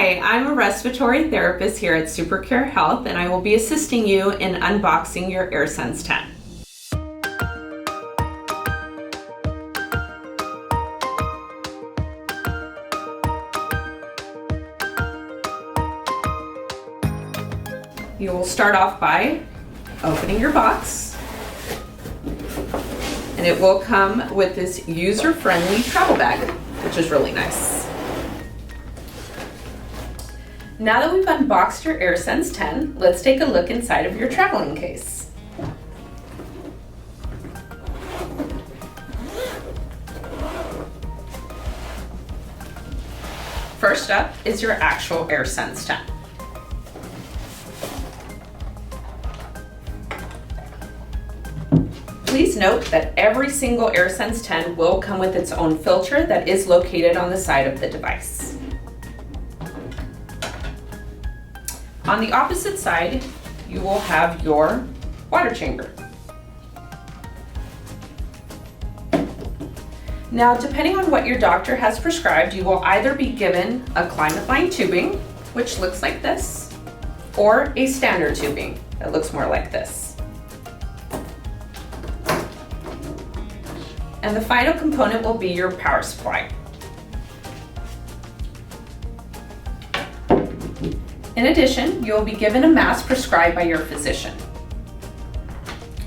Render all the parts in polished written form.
Hi, I'm a respiratory therapist here at SuperCare Health, and I will be assisting you in unboxing your AirSense 10. You will start off by opening your box, and it will come with this user-friendly travel bag, which is really nice. Now that we've unboxed your AirSense 10, let's take a look inside of your traveling case. First up is your actual AirSense 10. Please note that every single AirSense 10 will come with its own filter that is located on the side of the device. On the opposite side, you will have your water chamber. Now, depending on what your doctor has prescribed, you will either be given a climate line tubing, which looks like this, or a standard tubing that looks more like this. And the final component will be your power supply. In addition, you'll be given a mask prescribed by your physician.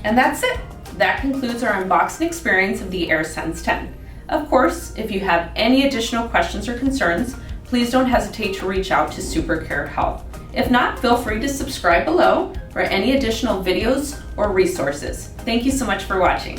And that's it. That concludes our unboxing experience of the AirSense 10. Of course, if you have any additional questions or concerns, please don't hesitate to reach out to SuperCare Health. If not, feel free to subscribe below for any additional videos or resources. Thank you so much for watching.